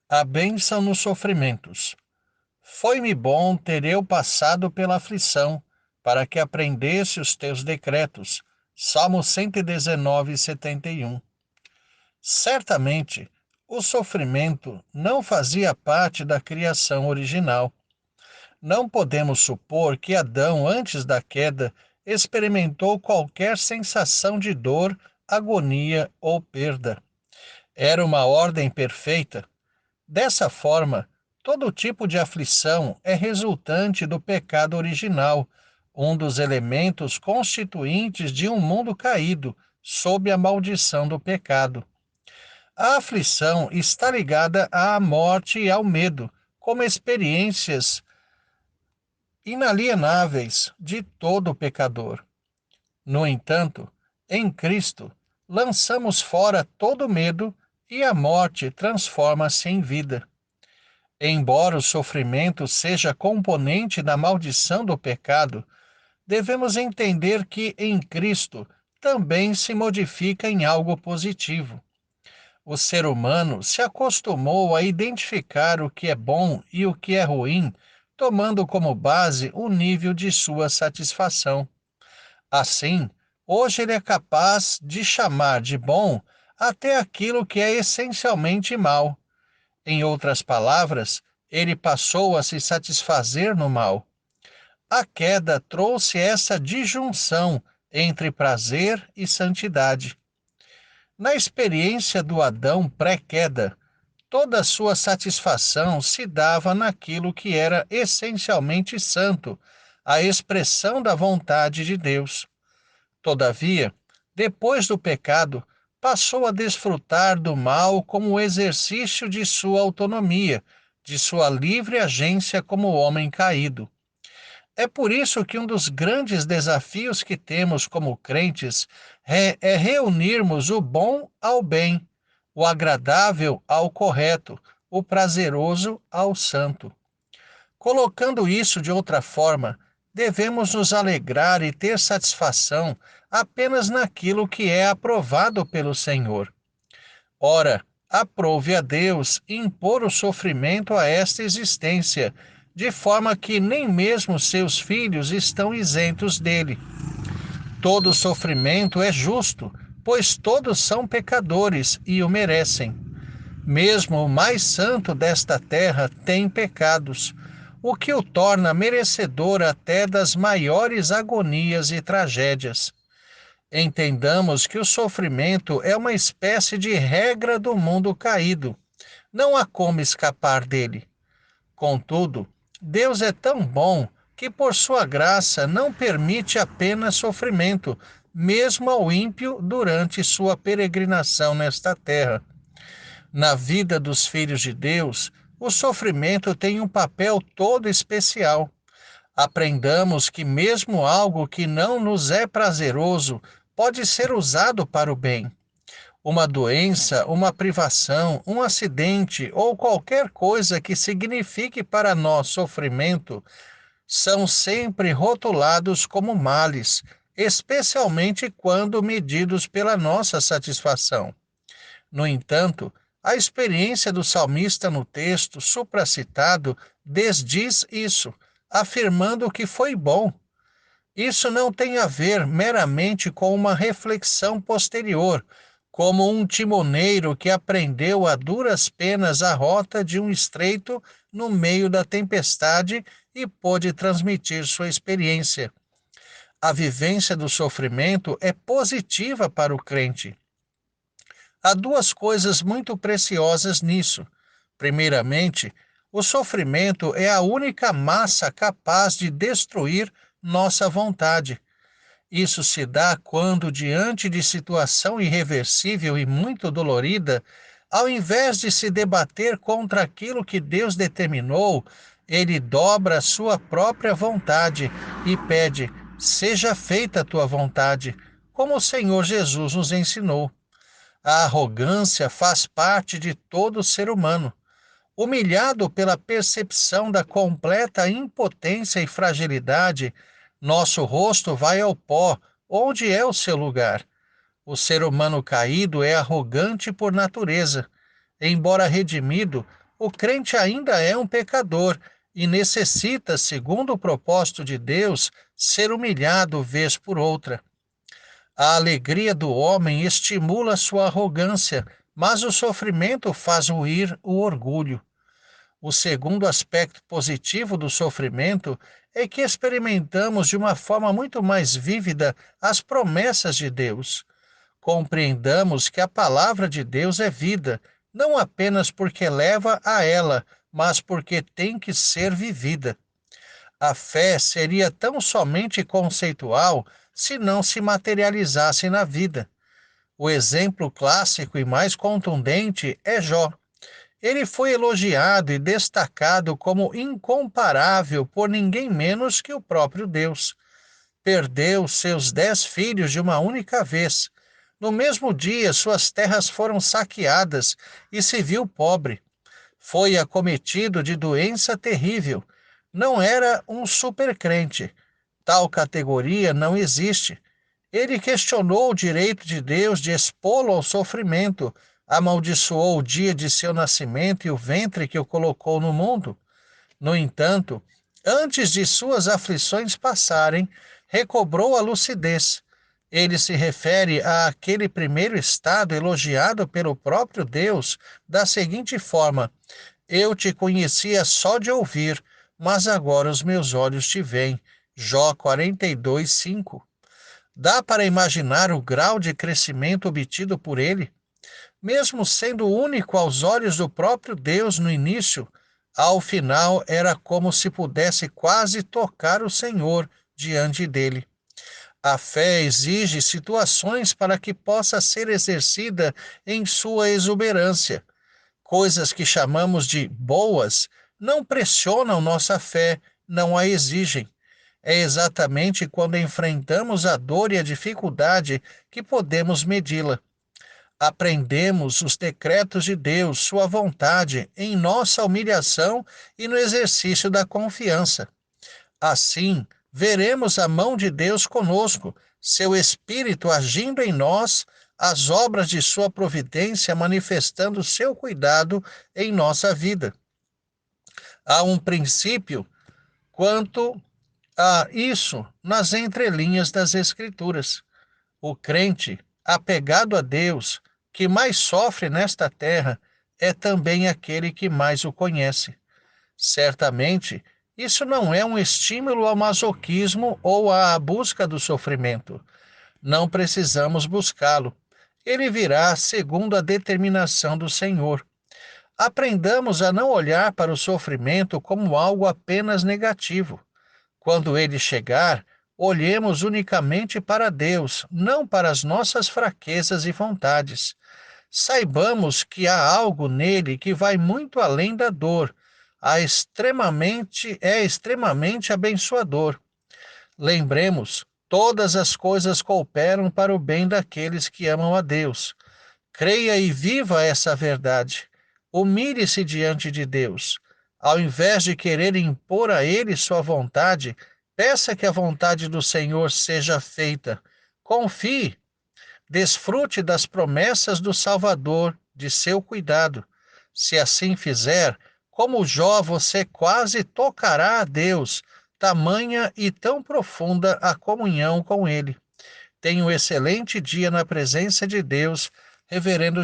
A bênção nos sofrimentos. Foi-me bom ter eu passado pela aflição, para que aprendesse os teus decretos. Salmo 119, 71. Certamente, o sofrimento não fazia parte da criação original. Não podemos supor que Adão, antes da queda, experimentou qualquer sensação de dor, agonia ou perda. Era uma ordem perfeita. Dessa forma, todo tipo de aflição é resultante do pecado original, um dos elementos constituintes de um mundo caído, sob a maldição do pecado. A aflição está ligada à morte e ao medo, como experiências inalienáveis de todo pecador. No entanto, em Cristo, lançamos fora todo medo e a morte transforma-se em vida. Embora o sofrimento seja componente da maldição do pecado, devemos entender que em Cristo também se modifica em algo positivo. O ser humano se acostumou a identificar o que é bom e o que é ruim, tomando como base o nível de sua satisfação. Assim, hoje ele é capaz de chamar de bom até aquilo que é essencialmente mal. Em outras palavras, ele passou a se satisfazer no mal. A queda trouxe essa disjunção entre prazer e santidade. Na experiência do Adão pré-queda, toda a sua satisfação se dava naquilo que era essencialmente santo, a expressão da vontade de Deus. Todavia, depois do pecado, passou a desfrutar do mal como o exercício de sua autonomia, de sua livre agência como homem caído. É por isso que um dos grandes desafios que temos como crentes é reunirmos o bom ao bem, o agradável ao correto, o prazeroso ao santo. Colocando isso de outra forma, devemos nos alegrar e ter satisfação apenas naquilo que é aprovado pelo Senhor. Ora, aprove a Deus impor o sofrimento a esta existência, de forma que nem mesmo seus filhos estão isentos dele. Todo sofrimento é justo, pois todos são pecadores e o merecem. Mesmo o mais santo desta terra tem pecados, o que o torna merecedor até das maiores agonias e tragédias. Entendamos que o sofrimento é uma espécie de regra do mundo caído. Não há como escapar dele. Contudo, Deus é tão bom que, por sua graça, não permite apenas sofrimento, mesmo ao ímpio durante sua peregrinação nesta terra. Na vida dos filhos de Deus, o sofrimento tem um papel todo especial. Aprendamos que mesmo algo que não nos é prazeroso pode ser usado para o bem. Uma doença, uma privação, um acidente ou qualquer coisa que signifique para nós sofrimento são sempre rotulados como males, especialmente quando medidos pela nossa satisfação. No entanto, a experiência do salmista no texto supracitado desdiz isso, afirmando que foi bom. Isso não tem a ver meramente com uma reflexão posterior, como um timoneiro que aprendeu a duras penas a rota de um estreito no meio da tempestade e pôde transmitir sua experiência. A vivência do sofrimento é positiva para o crente. Há duas coisas muito preciosas nisso. Primeiramente, o sofrimento é a única massa capaz de destruir nossa vontade. Isso se dá quando, diante de situação irreversível e muito dolorida, ao invés de se debater contra aquilo que Deus determinou, ele dobra a sua própria vontade e pede: seja feita a tua vontade, como o Senhor Jesus nos ensinou. A arrogância faz parte de todo ser humano. Humilhado pela percepção da completa impotência e fragilidade, nosso rosto vai ao pó, onde é o seu lugar. O ser humano caído é arrogante por natureza. Embora redimido, o crente ainda é um pecador e necessita, segundo o propósito de Deus, ser humilhado vez por outra. A alegria do homem estimula sua arrogância, mas o sofrimento faz ruir o orgulho. O segundo aspecto positivo do sofrimento é que experimentamos de uma forma muito mais vívida as promessas de Deus. Compreendamos que a palavra de Deus é vida, não apenas porque leva a ela, mas porque tem que ser vivida. A fé seria tão somente conceitual se não se materializasse na vida. O exemplo clássico e mais contundente é Jó. Ele foi elogiado e destacado como incomparável por ninguém menos que o próprio Deus. Perdeu seus 10 filhos de uma única vez. No mesmo dia, suas terras foram saqueadas e se viu pobre. Foi acometido de doença terrível. Não era um supercrente. Tal categoria não existe. Ele questionou o direito de Deus de expô-lo ao sofrimento, amaldiçoou o dia de seu nascimento e o ventre que o colocou no mundo. No entanto, antes de suas aflições passarem, recobrou a lucidez. Ele se refere àquele primeiro estado elogiado pelo próprio Deus da seguinte forma: Eu te conhecia só de ouvir, mas agora os meus olhos te veem. Jó 42, 5. Dá para imaginar o grau de crescimento obtido por ele? Mesmo sendo único aos olhos do próprio Deus no início, ao final era como se pudesse quase tocar o Senhor diante dele. A fé exige situações para que possa ser exercida em sua exuberância. Coisas que chamamos de boas não pressionam nossa fé, não a exigem. É exatamente quando enfrentamos a dor e a dificuldade que podemos medi-la. Aprendemos os decretos de Deus, sua vontade, em nossa humilhação e no exercício da confiança. Assim, veremos a mão de Deus conosco, seu Espírito agindo em nós, as obras de sua providência manifestando seu cuidado em nossa vida. Há um princípio quanto a isso nas entrelinhas das Escrituras. O crente, apegado a Deus, que mais sofre nesta terra, é também aquele que mais o conhece. Certamente, isso não é um estímulo ao masoquismo ou à busca do sofrimento. Não precisamos buscá-lo. Ele virá segundo a determinação do Senhor. Aprendamos a não olhar para o sofrimento como algo apenas negativo. Quando ele chegar, olhemos unicamente para Deus, não para as nossas fraquezas e vontades. Saibamos que há algo nele que vai muito além da dor, é extremamente abençoador. Lembremos, todas as coisas cooperam para o bem daqueles que amam a Deus. Creia e viva essa verdade. Humilhe-se diante de Deus. Ao invés de querer impor a Ele sua vontade, peça que a vontade do Senhor seja feita. Confie, desfrute das promessas do Salvador, de seu cuidado. Se assim fizer, como Jó, você quase tocará a Deus, tamanha e tão profunda a comunhão com Ele. Tenha um excelente dia na presença de Deus, Reverendo